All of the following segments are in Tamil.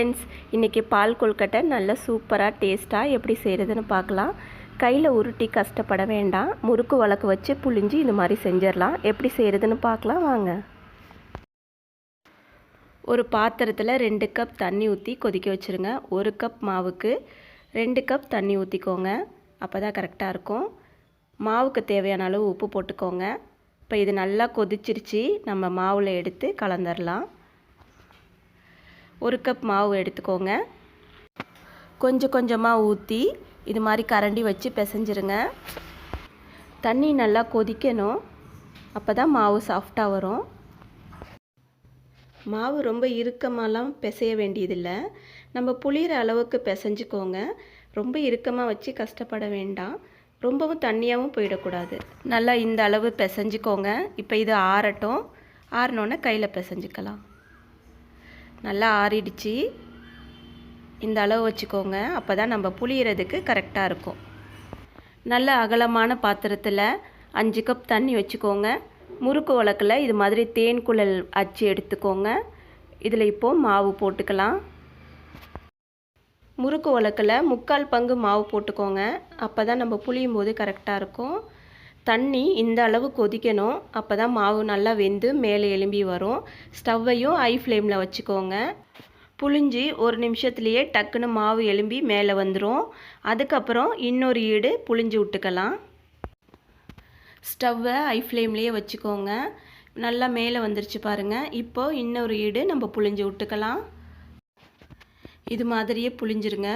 ஃப்ரெண்ட்ஸ், இன்றைக்கி பால் கொழுக்கட்டை நல்ல சூப்பராக டேஸ்ட்டாக எப்படி செய்கிறதுன்னு பார்க்கலாம். கையில் உருட்டி கஷ்டப்பட வேண்டாம். முறுக்கு வழக்கு வச்சு புழிஞ்சு இந்த மாதிரி செஞ்சிடலாம். எப்படி செய்கிறதுன்னு பார்க்கலாம் வாங்க. ஒரு பாத்திரத்தில் 2 கப் தண்ணி ஊற்றி கொதிக்க வச்சுருங்க. 1 கப் மாவுக்கு 2 கப் தண்ணி ஊற்றிக்கோங்க. அப்போ தான் கரெக்டாக இருக்கும். மாவுக்கு தேவையான அளவு உப்பு போட்டுக்கோங்க. இப்போ இது நல்லா கொதிச்சிருச்சு. நம்ம மாவில் எடுத்து கலந்துடலாம். 1 கப் மாவு எடுத்துக்கோங்க. கொஞ்சம் கொஞ்சமாக ஊற்றி இது மாதிரி கரண்டி வச்சு பிசைஞ்சிருங்க. தண்ணி நல்லா கொதிக்கணும். அப்போ தான் மாவு சாஃப்டாக வரும். மாவு ரொம்ப இறுக்கமாலாம் பிசைய வேண்டியதில்லை. நம்ம புளிகிற அளவுக்கு பிசைஞ்சிக்கோங்க. ரொம்ப இறுக்கமாக வச்சு கஷ்டப்பட வேண்டாம். ரொம்பவும் தண்ணியாகவும் போயிடக்கூடாது. நல்லா இந்த அளவு பிசைஞ்சிக்கோங்க. இப்போ இது ஆறட்டும். ஆறினோன்னே கையில் பிசைஞ்சிக்கலாம். நல்லா ஆறிடுச்சு. இந்த அளவு வச்சுக்கோங்க. அப்போ தான் நம்ம புளியறதுக்கு கரெக்டாக இருக்கும். நல்ல அகலமான பாத்திரத்தில் 5 கப் தண்ணி வச்சுக்கோங்க. முறுக்கு உலக்கில் இது மாதிரி தேன் குழல் அச்சு எடுத்துக்கோங்க. இதில் இப்போது மாவு போட்டுக்கலாம். முறுக்கு உலக்கில் 3/4 பங்கு மாவு போட்டுக்கோங்க. அப்போ தான் நம்ம புளியும் போது கரெக்டாக இருக்கும். தண்ணி இந்த அளவு கொதிக்கணும். அப்போ தான் மாவு நல்லா வெந்து மேலே எலும்பி வரும். ஸ்டவ்வையும் ஹை ஃப்ளேமில் வச்சுக்கோங்க. புளிஞ்சு 1 நிமிஷத்துலேயே டக்குன்னு மாவு எலும்பி மேலே வந்துடும். அதுக்கப்புறம் இன்னொரு ஈடு புளிஞ்சு விட்டுக்கலாம். ஸ்டவ்வை ஹை ஃப்ளேம்லேயே வச்சுக்கோங்க. நல்லா மேலே வந்துருச்சு பாருங்கள். இப்போது இன்னொரு ஈடு நம்ம புளிஞ்சு விட்டுக்கலாம். இது மாதிரியே புளிஞ்சிருங்க.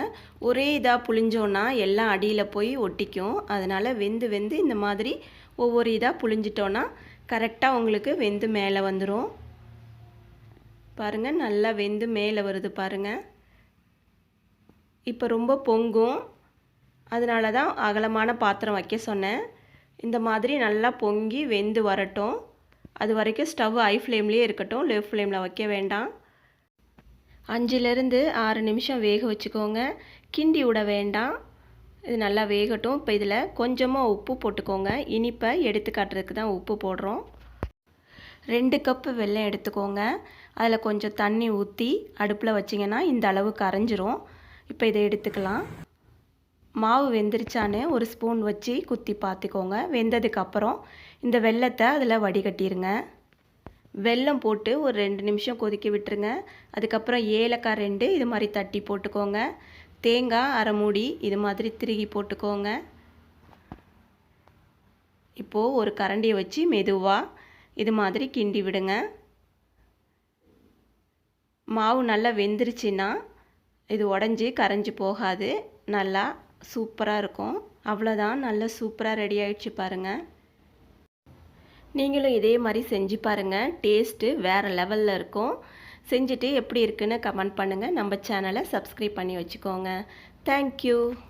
ஒரே இதாக புளிஞ்சோன்னா எல்லாம் அடியில் போய் ஒட்டிக்கும். அதனால் வெந்து வெந்து இந்த மாதிரி ஒவ்வொரு இதாக புளிஞ்சிட்டோன்னா கரெக்டாக உங்களுக்கு வெந்து மேலே வந்துடும். பாருங்கள், நல்லா வெந்து மேலே வருது பாருங்கள். இப்போ ரொம்ப பொங்கும். அதனால தான் அகலமான பாத்திரம் வைக்க சொன்னேன். இந்த மாதிரி நல்லா பொங்கி வெந்து வரட்டும். அது வரைக்கும் ஸ்டவ் ஹை ஃப்ளேம்லேயே இருக்கட்டும். லோ ஃப்ளேமில் வைக்க வேண்டாம். 5லேருந்து 6 நிமிஷம் வேக வச்சுக்கோங்க. கிண்டி விட வேண்டாம். இது நல்லா வேகட்டும். இப்போ இதில் கொஞ்சமாக உப்பு போட்டுக்கோங்க. இனிப்பை எடுத்து காட்டுறதுக்கு தான் உப்பு போடுறோம். 2 கப்பு வெல்லம் எடுத்துக்கோங்க. அதில் கொஞ்சம் தண்ணி ஊற்றி அடுப்பில் வச்சிங்கன்னா இந்த அளவு கரைஞ்சிரும். இப்போ இதை எடுத்துக்கலாம். மாவு வெந்துருச்சான்னு ஒரு ஸ்பூன் வச்சு குத்தி பார்த்துக்கோங்க. வெந்ததுக்கப்புறம் இந்த வெல்லத்தை அதில் வடிகட்டிடுங்க. வெல்லம் போட்டு ஒரு 2 நிமிஷம் கொதிக்க விட்டுருங்க. அதுக்கப்புறம் ஏலக்காய் 2 இது மாதிரி தட்டி போட்டுக்கோங்க. தேங்காய் அரை மூடி இது மாதிரி திருகி போட்டுக்கோங்க. இப்போது ஒரு கரண்டியை வச்சு மெதுவாக இது மாதிரி கிண்டி விடுங்க. மாவு நல்லா வெந்துருச்சுன்னா இது உடஞ்சி கரைஞ்சி போகாது. நல்லா சூப்பராக இருக்கும். அவ்வளோதான், நல்லா சூப்பராக ரெடி ஆகிடுச்சு பாருங்கள். நீங்களும் இதே மாதிரி செஞ்சு பாருங்கள். டேஸ்ட்டு வேறு லெவலில் இருக்கும். செஞ்சுட்டு எப்படி இருக்குன்னு கமெண்ட் பண்ணுங்கள். நம்ம சேனலை சப்ஸ்கிரைப் பண்ணி வச்சுக்கோங்க. தேங்க்யூ.